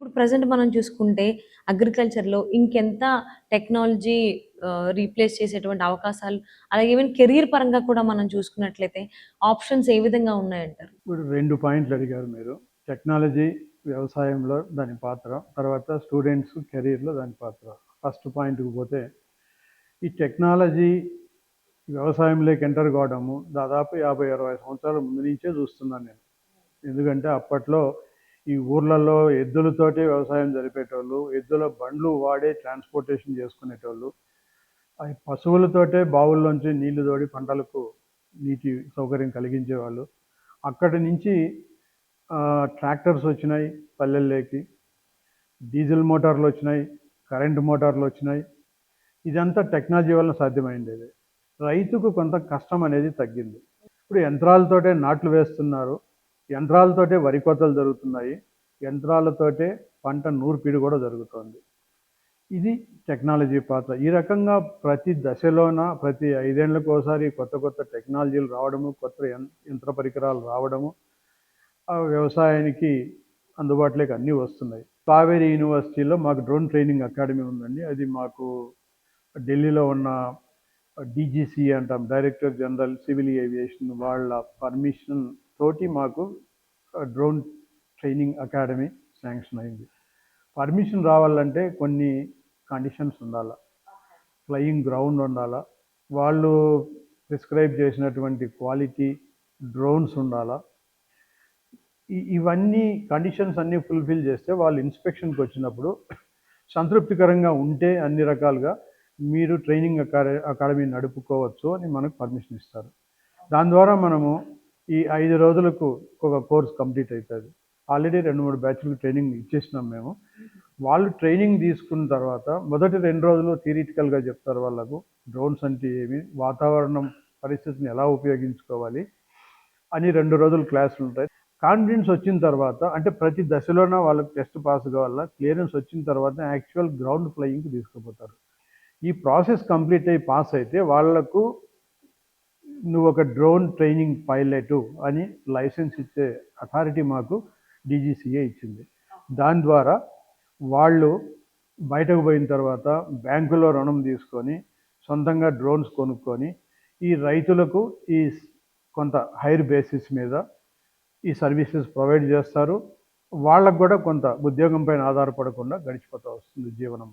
ఇప్పుడు ప్రెజెంట్ మనం చూసుకుంటే అగ్రికల్చర్‌లో ఇంకెంత టెక్నాలజీ రీప్లేస్ చేసేటువంటి అవకాశాలు, అలాగే ఈవెన్ కెరియర్ పరంగా కూడా మనం చూసుకున్నట్లయితే ఆప్షన్స్ ఏ విధంగా ఉన్నాయంటారు? ఇప్పుడు 2 పాయింట్లు అడిగారు మీరు. టెక్నాలజీ వ్యవసాయంలో దాని పాత్ర, తర్వాత స్టూడెంట్స్ కెరీర్‌లో దాని పాత్ర. ఫస్ట్ పాయింట్‌కి పోతే, ఈ టెక్నాలజీ వ్యవసాయంలోకి ఎంటర్ కావడము దాదాపు 50, 60 సంవత్సరాల ముందు నుంచే చూస్తున్నాను నేను. ఎందుకంటే అప్పట్లో ఈ ఊర్లలో ఎద్దులతోటి వ్యవసాయం జరిపేటోళ్ళు, ఎద్దుల బండ్లు వాడే ట్రాన్స్‌పోర్టేషన్ చేసుకునేటోళ్ళు. అయి పశువులతోటే బావుల్లోంచి నీళ్లు తోడి పంటలకు నీటి సౌకర్యం కలిగించేవాళ్ళు. అక్కడి నుంచి ట్రాక్టర్స్ వచ్చినాయి పల్లెల్లోకి, డీజిల్ మోటార్లు వచ్చినాయి, కరెంటు మోటార్లు వచ్చినాయి. ఇదంతా టెక్నాలజీ వలన సాధ్యమైంది. రైతుకు కొంత కష్టం అనేది తగ్గింది. ఇప్పుడు యంత్రాలతోటే నాట్లు వేస్తున్నారు, యంత్రాలతోటే వరి కోతలు జరుగుతున్నాయి, యంత్రాలతోటే పంట నూర్పిడి కూడా జరుగుతోంది. ఇది టెక్నాలజీ పాత్ర. ఈ రకంగా ప్రతి దశలోన ప్రతి 5 ఏళ్లకు ఒకసారి కొత్త కొత్త టెక్నాలజీలు రావడము, కొత్త యంత్ర పరికరాలు రావడము, వ్యవసాయానికి అందుబాటులోకి అన్నీ వస్తున్నాయి. కావేరీ యూనివర్సిటీలో మాకు డ్రోన్ ట్రైనింగ్ అకాడమీ ఉందండి. అది మాకు ఢిల్లీలో ఉన్న డీజీసీ అంటాం, డైరెక్టర్ జనరల్ సివిల్ ఏవియేషన్, వాళ్ళ పర్మిషన్ తోటి మాకు డ్రోన్ ట్రైనింగ్ అకాడమీ శాంక్షన్ అయింది. పర్మిషన్ రావాలంటే కొన్ని కండిషన్స్ ఉండాలి. ఫ్లయింగ్ గ్రౌండ్ ఉండాలా, వాళ్ళు ప్రిస్క్రైబ్ చేసినటువంటి క్వాలిటీ డ్రోన్స్ ఉండాలా. ఇవన్నీ కండిషన్స్ అన్నీ ఫుల్ఫిల్ చేస్తే వాళ్ళు ఇన్స్పెక్షన్కి వచ్చినప్పుడు సంతృప్తికరంగా ఉంటే అన్ని రకాలుగా మీరు ట్రైనింగ్ అకాడమీ నడుపుకోవచ్చు అని మనకు పర్మిషన్ ఇస్తారు. దాని ద్వారా మనము ఈ 5 రోజులకు ఒక కోర్స్ కంప్లీట్ అవుతుంది. ఆల్రెడీ 2-3 బ్యాచ్లకు ట్రైనింగ్ ఇచ్చేసినాం మేము. వాళ్ళు ట్రైనింగ్ తీసుకున్న తర్వాత మొదటి 2 రోజులు థియరిటికల్గా చెప్తారు వాళ్ళకు, డ్రోన్స్ అంటే ఏమి, వాతావరణం పరిస్థితిని ఎలా ఉపయోగించుకోవాలి అని 2 రోజులు క్లాసులు ఉంటాయి. కాన్ఫిడెన్స్ వచ్చిన తర్వాత, అంటే ప్రతి దశలోన వాళ్ళకి టెస్ట్ పాస్ కావాలా, క్లియరెన్స్ వచ్చిన తర్వాత యాక్చువల్ గ్రౌండ్ ఫ్లయింగ్కి తీసుకుపోతారు. ఈ ప్రాసెస్ కంప్లీట్ అయ్యి పాస్ అయితే వాళ్లకు నువ్వు ఒక డ్రోన్ ట్రైనింగ్ పైలట్ అని లైసెన్స్ ఇచ్చే అథారిటీ మాకు డీజీసీఏ ఇచ్చింది. దాని ద్వారా వాళ్ళు బయటకు పోయిన తర్వాత బ్యాంకులో రుణం తీసుకొని సొంతంగా డ్రోన్స్ కొనుక్కొని ఈ రైతులకు ఈ కొంత హైర్ బేసిస్ మీద ఈ సర్వీసెస్ ప్రొవైడ్ చేస్తారు. వాళ్ళకు కూడా కొంత ఉద్యోగం పైన ఆధారపడకుండా గడిచిపోతూ వస్తుంది జీవనం.